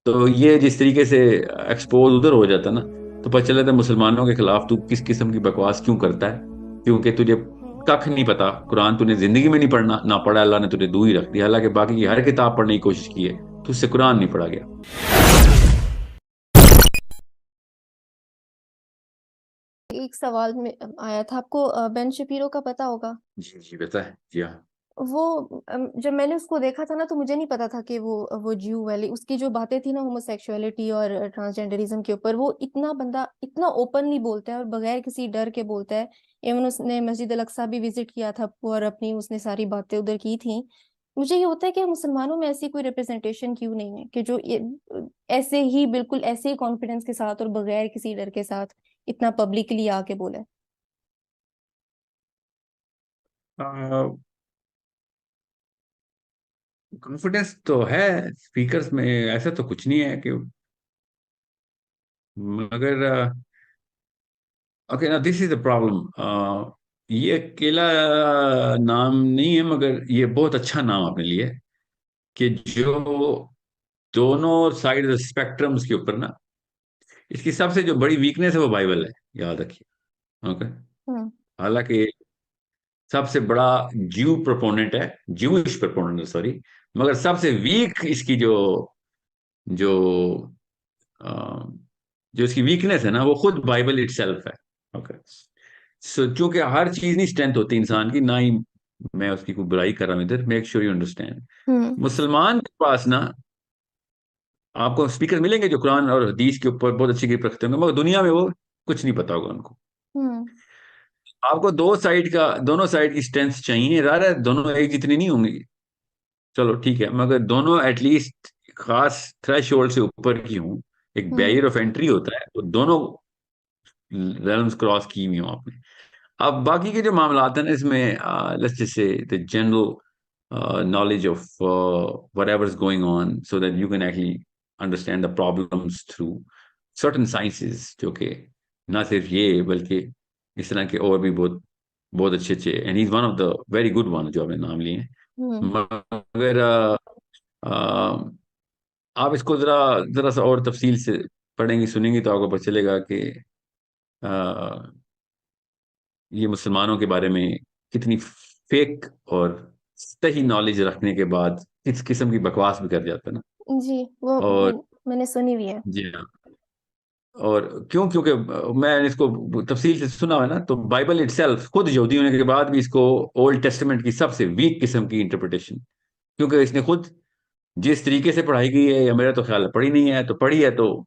तो ये जिस तरीके से एक्सपोज उधर हो जाता ना, तो पता चला था मुसलमानों के खिलाफ तू किस किस्म की बकवास क्यों करता है। क्योंकि तुझे कख नहीं पता, कुरान तूने जिंदगी में नहीं पढ़ना, ना पढ़ा, अल्लाह ने तुझे दूर ही रख दिया। हालांकि बाकी की हर किताब पढ़ने की कोशिश की है, तुझसे कुरान नहीं पढ़ा गया। एक सवाल में आया था आपको, बेन शपीरो का पता होगा। जी जी, पता है जी हाँ। वो जब मैंने उसको देखा था ना, तो मुझे नहीं पता था कि वो ज्यू वाली उसकी जो बातें थी ना, होमोसेक्सुअलिटी और ट्रांसजेंडरिज्म के ऊपर, वो इतना बंदा इतना ओपनली बोलता है और बगैर किसी डर के बोलता है। इवन उसने मस्जिद अल अक्सा भी विजिट किया था और अपनी उसने सारी बातें उधर की थी। मुझे ये होता है कि मुसलमानों में ऐसी कोई रिप्रेजेंटेशन क्यों नहीं है कि जो ऐसे ही बिल्कुल ऐसे ही कॉन्फिडेंस के साथ और बगैर किसी डर के साथ इतना पब्लिकली आके बोले। कॉन्फिडेंस तो है स्पीकर्स में, ऐसा तो कुछ नहीं है कि, मगर ओके ना, दिस इज द प्रॉब्लम। ये अकेला नाम नहीं है, मगर ये बहुत अच्छा नाम आपने लिया है कि जो दोनों साइड स्पेक्ट्रम्स के ऊपर ना, इसकी सबसे जो बड़ी वीकनेस है वो बाइबल है, याद रखिए। ओके। हम्म। हालांकि सबसे बड़ा ज्यू प्रोपोनेंट है, ज्यूइश प्रोपोनेंट सॉरी, मगर सबसे वीक इसकी जो जो अ, जो इसकी वीकनेस है ना, वो खुद बाइबल इटसेल्फ है। ओके। सो चूंकि हर चीज नहीं स्ट्रेंथ होती इंसान की, ना ही मैं उसकी कोई बुराई कर रहा हूं इधर, मेक श्योर यू अंडरस्टैंड। हम्म। मुसलमान के पास ना आपको स्पीकर मिलेंगे जो कुरान और हदीस के ऊपर बहुत अच्छी ग्रिप रखते होंगे, मगर दुनिया में वो कुछ नहीं पता होगा उनको। हम्म। आपको दोनों साइड की स्ट्रेंथ चाहिए, रहा है दोनों एक जितनी नहीं होंगी, चलो ठीक है, मगर दोनों एटलीस्ट खास थ्रेश होल्ड से ऊपर की हूँ। एक हम्म। बैरियर ऑफ एंट्री होता है, तो दोनों रेल्म्स क्रॉस की हुई हूँ आपने। अब बाकी के जो मामला आते हैं ना इसमें, let's just say the general knowledge of whatever is going on, so that you can actually understand the problems through certain sciences, जो कि ना सिर्फ ये बल्कि इस तरह के और भी बहुत बहुत अच्छे अच्छे, and he is one of the very good one जो आपने नाम लिए हैं। हम्म। मगर आप इसको जरा जरा सा और तफसील से पढ़ेंगी सुनेंगी तो आपको पता चलेगा कि अ, ये मुसलमानों के बारे में कितनी फेक और सही नॉलेज रखने के बाद किस किस्म की बकवास भी कर जाता है ना। जी, वो और मैंने सुनी हुई है। जी हाँ। और क्यों, क्योंकि मैं इसको तफसील से सुना है ना, तो बाइबल इटसेल्फ खुद यहूदी होने के बाद भी इसको ओल्ड टेस्टामेंट की सबसे वीक किस्म की इंटरप्रिटेशन, क्योंकि इसने खुद जिस तरीके से पढ़ाई की है, या मेरा तो ख्याल है पढ़ी नहीं है, तो पढ़ी है तो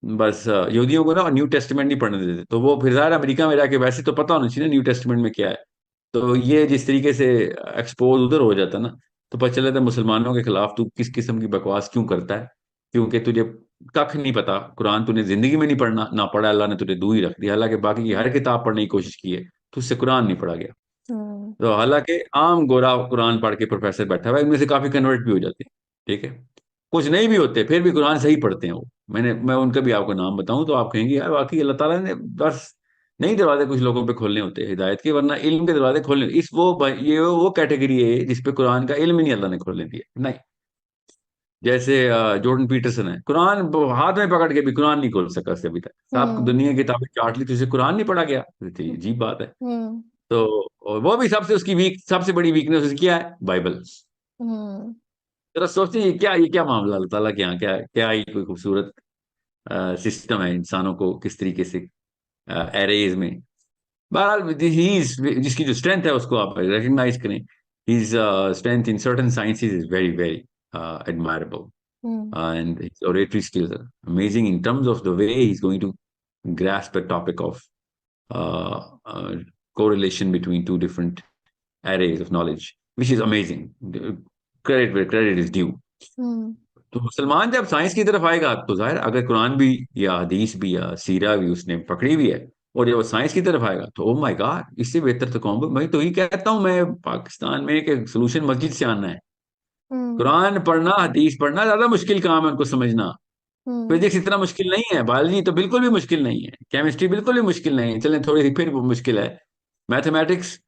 बस यहूदियों को ना न्यू टेस्टामेंट नहीं पढ़ने देते, तो वो फिर ज़ाहिर अमेरिका में रह के वैसे तो पता होना चाहिए ना न्यू टेस्टामेंट में क्या है। तो ये जिस तरीके से एक्सपोज उधर हो जाता ना, तो पता चला था मुसलमानों के खिलाफ तू किस किस्म की बकवास क्यों करता है। क्योंकि तुझे कख नहीं पता, कुरान तूने जिंदगी में नहीं पढ़ना, ना पढ़ा, अल्लाह ने तुझे दूर ही रख दिया। हालांकि बाकी की हर किताब पढ़ने की कोशिश की है, तुझसे कुरान नहीं पढ़ा गया। हम्म। तो हालांकि आम गोरा कुरान पढ़ के प्रोफेसर बैठा हुआ है, इनमें से काफी कन्वर्ट भी हो जाते हैं, ठीक है। कुछ नहीं भी होते फिर भी कुरान सही पढ़ते हैं वो। मैं उनका भी आपको नाम बताऊं तो आप कहेंगे यार वाकई अल्लाह ताला ने बस नहीं दरवाजे कुछ लोगों पे खोलने होते हैं हिदायत के, वरना इल्म के दरवाजे खोलने, इस ये वो कैटेगरी है जिसपे कुरान का इल्म ही नहीं अल्लाह ने खोलने दिया नहीं। जैसे जॉर्डन पीटरसन है, कुरान हाथ में पकड़ के भी कुरान नहीं खोल सका उससे अभी तक। साहब हम्म। दुनिया की किताबें चाट ली, तुझे कुरान नहीं पढ़ा गया, तो ये अजीब बात है। हम्म। तो और वो भी सबसे उसकी सबसे बड़ी वीकनेस उसकी क्या है, बाइबल। हम्म। जरा सोचते हैं ये क्या मामला, अल्लाह ताला के यहाँ क्या क्या ही कोई खूबसूरत सिस्टम है इंसानों को किस तरीके से एरेज में। बहरहाल जिसकी जो स्ट्रेंथ है उसको आप रिकग्नाइज करें। His strength in certain sciences is very very admirable, hmm. and his oratory skills are amazing in terms of the way he's going to grasp the topic of uh, uh, correlation between two different arrays of knowledge, which is amazing. Credit where credit is due. हम्म। तो मुसलमान जब science की तरफ आएगा तो जाहिर अगर कुरान भी या हदीस भी या सीरा भी उसने पकड़ी भी है, और जब वो साइंस की तरफ आएगा तो ओ माय गॉड, इससे बेहतर तो कौन। मैं तो ये कहता हूँ मैं पाकिस्तान में कि सोल्यूशन मस्जिद से आना है। हम्म। कुरान पढ़ना हदीस पढ़ना ज्यादा मुश्किल काम है उनको समझना। हम्म। फिजिक्स इतना मुश्किल नहीं है, बायोलॉजी तो बिल्कुल भी मुश्किल नहीं है, केमिस्ट्री बिल्कुल भी मुश्किल नहीं है, चलें थोड़ी सी फिर वो मुश्किल है। मैथमेटिक्स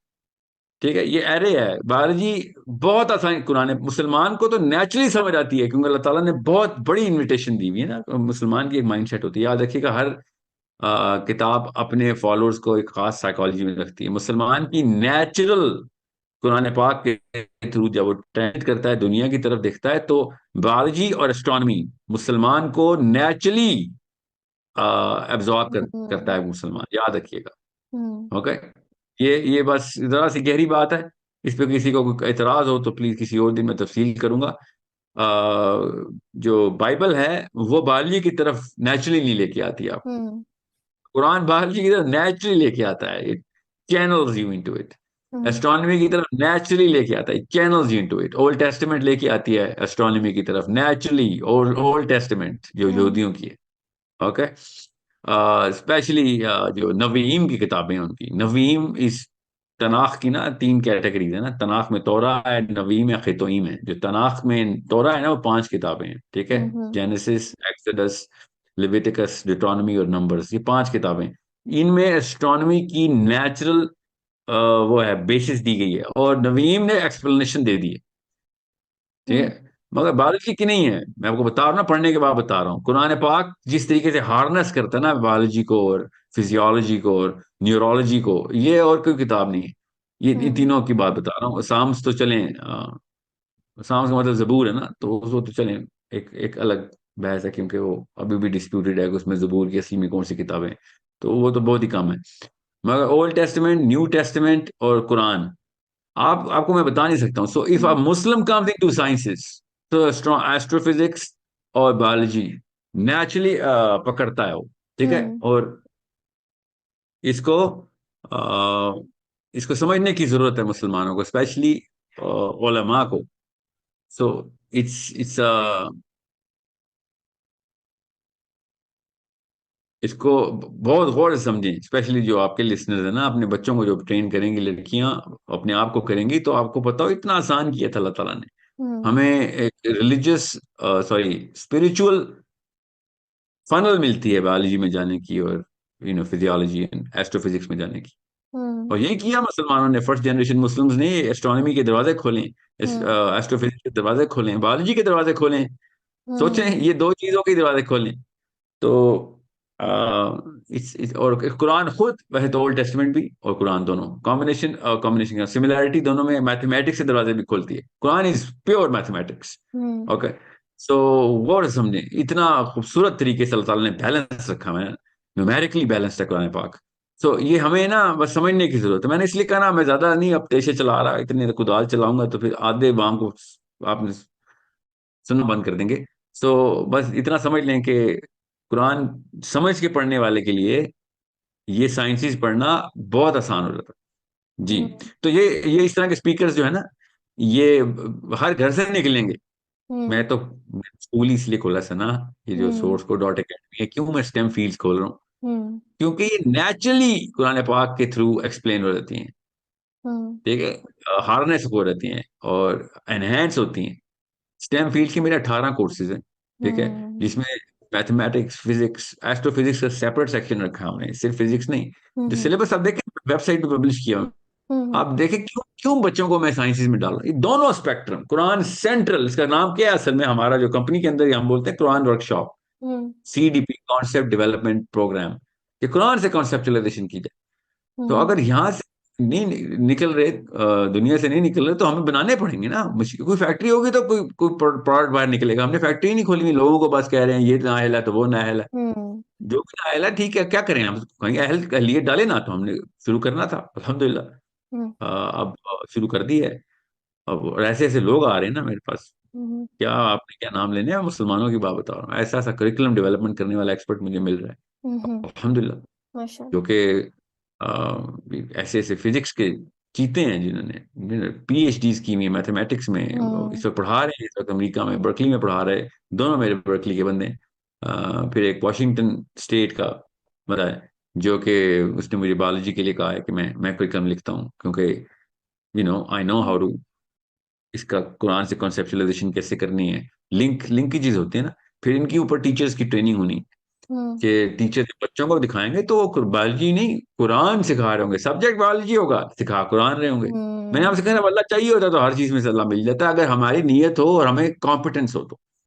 ठीक है, ये एरे है बायोलॉजी। बहुत आसान, कुरान मुसलमान को तो नेचुरली समझ आती है, क्योंकि अल्लाह ताला ने बहुत बड़ी इनविटेशन दी हुई है ना। मुसलमान की एक माइंडसेट होती है, याद रखिएगा, हर किताब अपने फॉलोअर्स को एक खास साइकोलॉजी में रखती है। मुसलमान की नेचुरल कुरान पाक के थ्रू जब वो ट्रेंड करता है, दुनिया की तरफ देखता है, तो बायोलॉजी और एस्ट्रोनॉमी मुसलमान को नेचुरली एब्जॉर्ब करता हम्म है मुसलमान, याद रखिएगा। हम्म ओके, ये बस जरा सी गहरी बात है। इस पे किसी को कोई एतराज हो तो प्लीज किसी और दिन में तफसील करूंगा। जो बाइबल है वो बायोलॉजी की तरफ नेचुरली नहीं लेके आती आप। हम्म कुरान बायोलॉजी की तरफ नेचुरली लेके आता है, it channels you into it. Hmm astronomy की तरफ नेचुरली लेके आता है, channels you into it. Old testament लेके आती है एस्ट्रोनॉमी की तरफ नेचुरली, और ओल्ड टेस्टामेंट जो हम्म यहूदियों की है। ओके, स्पेशली जो नवीम की किताबें हैं उनकी, नवीम इस तनाख की ना तीन कैटेगरीज है ना, तनाख में तोरा है, नवीम है, खितोईम है। जो तनाख में तोरा है ना, वो पांच किताबें हैं, ठीक है। हम्म जेनेसिस, एक्सोडस, लेविटिकस, डिट्रोनॉमी और नंबर्स, ये पांच किताबें। इनमें एस्ट्रोनॉमी की नेचुरल वो है बेसिस दी गई है, और नवीम ने एक्सप्लेनेशन दे दी है, ठीक हम्म है। मगर बायोलॉजी की नहीं है, मैं आपको बता रहा हूँ ना, पढ़ने के बाद बता रहा हूँ। कुरान पाक जिस तरीके से हार्नेस करता है ना बायोलॉजी को और फिजियोलॉजी को और न्यूरोलॉजी को, ये और कोई किताब नहीं है। ये इन हम्म तीनों की बात बता रहा हूँ। साम्स तो चलें, साम्स का मतलब जबूर है ना, तो उसको तो चलें, एक एक अलग बहस है, क्योंकि वो अभी भी डिस्प्यूटेड है कि उसमें जबूर की असली में कौन सी किताबें हैं। तो वो तो बहुत ही कम है। मगर ओल्ड टेस्टमेंट, न्यू टेस्टमेंट और कुरान, आप आपको मैं बता नहीं सकता हूँ। So if a hmm Muslim comes into sciences, तो एस्ट्रोफिजिक्स और बायोलॉजी नेचुरली पकड़ता है वो, ठीक है। हम्म और इसको अ, इसको समझने की जरूरत है मुसलमानों को, स्पेशली उलमा को। सो इट्स इसको बहुत गौर से समझें, स्पेशली जो आपके लिसनर्स हैं ना, अपने बच्चों को जो ट्रेन करेंगी लड़कियां, अपने आप को करेंगी, तो आपको पता हो इतना आसान किया था अल्लाह ताला ने हम्म हमें। एक रिलीजियस, सॉरी, स्पिरिचुअल फनल मिलती है बायोलॉजी में जाने की, और फिजियोलॉजी एंड एस्ट्रोफिजिक्स में जाने की। हम्म और यही किया मुसलमानों ने, फर्स्ट जनरेशन मुस्लिम्स ने एस्ट्रोनॉमी के दरवाजे खोले, हम्म एस्ट्रोफिजिक्स के दरवाजे खोले, बायोलॉजी के दरवाजे खोले। सोचें, हम्म ये दो चीजों के दरवाजे खोले। तो और कुरान खुद, वैसे तो ओल्ड टेस्टमेंट भी और कुरान दोनों कॉम्बिनेशन, कॉम्बिनेशन सिमिलैरिटी दोनों में, मैथमेटिक्स के दरवाजे भी खोलती है। Quran is pure mathematics. Hmm okay, so वो समझे, इतना खूबसूरत तरीके से अल्लाह ताला ने बैलेंस रखा है, न्यूमेरिकली बैलेंस्ड है कुरान पाक। सो ये हमें ना बस समझने की जरूरत है। मैंने इसलिए कहा ना, मैं ज्यादा नहीं अब तेजे चला रहा, इतने कुदाल चलाऊंगा तो फिर आधे वाम को आपने सुनना बंद कर देंगे। सो बस इतना समझ लें कि कुरान समझ के पढ़ने वाले के लिए ये साइंसेस पढ़ना बहुत आसान हो जाता है जी। हम्म तो ये इस तरह के स्पीकर्स जो है ना, ये हर घर से निकलेंगे। हम्म मैं तो स्कूल ही इसलिए खोला था ना, ये जो हम्म सोर्स कोड डॉट अकेडमी है, क्यों मैं स्टेम फील्ड्स खोल रहा हूँ, हम्म क्योंकि ये नेचुरली कुरान पाक के थ्रू एक्सप्लेन हो जाती हैं, हम्म ठीक है, हार्नेस हो रहती हैं और एनहेंस होती हैं। स्टेम फील्ड के मेरे 18 कोर्सेज हैं, ठीक है, हम्म जिसमें मैथमेटिक्स, फिजिक्स, एस्ट्रोफिजिक्स का सेपरेट सेक्शन रखा है हमने, सिर्फ फिजिक्स नहीं। जो हम्म सिलेबस आप देखें, वेबसाइट पे पब्लिश किया हुआ, हम्म आप देखें क्यों क्यों बच्चों को मैं साइंसेज में डाल रहा हूं। ये दोनों स्पेक्ट्रम, कुरान सेंट्रल, इसका नाम क्या है असल में, हमारा जो कंपनी के अंदर ही हम बोलते हैं कुरान वर्कशॉप, हम्म CDP, कॉन्सेप्ट डेवलपमेंट प्रोग्राम। ये कुरान से कॉन्सेप्चुलाइजेशन की जाए। तो हम्म अगर यहाँ से नहीं निकल रहे, दुनिया से नहीं निकल रहे, तो हमें बनाने पड़ेंगे ना। कोई फैक्ट्री होगी तो कोई प्रोडक्ट बाहर निकलेगा। हमने फैक्ट्री नहीं खोली, लोगों को बस कह रहे हैं ये नाअहल है तो वो नाअहल है। हम्म जो भी नाअहल है ठीक है, क्या करें हम, कहेंगे अहल अहलियत डाले ना, तो हमने शुरू करना था, अल्हम्दुलिल्लाह हम्म अब शुरू कर दी है। अब और ऐसे ऐसे लोग आ रहे हैं ना मेरे पास, हम्म क्या आपने क्या नाम लेने हैं, मुसलमानों की बात बता रहा हूँ। ऐसा ऐसा करिकुलम डेवलपमेंट करने वाला एक्सपर्ट मुझे मिल रहा है, अल्हम्दुलिल्लाह। जो माशाल्लाह। कि ऐसे ऐसे फिजिक्स के चीते हैं, जिन्होंने PhDs की हुई है मैथमेटिक्स में। हम्म इस वक्त पढ़ा रहे हैं, इस वक्त अमेरिका में बर्कली में पढ़ा रहे हैं। दोनों मेरे बर्कली के बंदे हैं। फिर एक वॉशिंगटन स्टेट का बंदा है, जो कि उसने मुझे बायोलॉजी के लिए कहा है कि मैं करिकुलम लिखता हूँ, क्योंकि आई नो हाउ टू, इसका कुरान से कॉन्सेप्चुलाइजेशन कैसे करनी है, लिंक लिंकेजेस होती है ना। फिर इनके ऊपर टीचर्स की ट्रेनिंग होनी, हम्म। कि टीचर बच्चों को दिखाएंगे तो वो बायोलॉजी नहीं कुरान सिखा रहे होंगे, सब्जेक्ट बायोलॉजी होगा, सिखा कुरान रहे होंगे। मैंने हम्म। आपसे कहना अल्लाह चाहिए होता तो हर चीज में से अल्लाह मिल जाता, अगर हमारी नीयत हो और हमें कॉम्पिटेंस हो तो।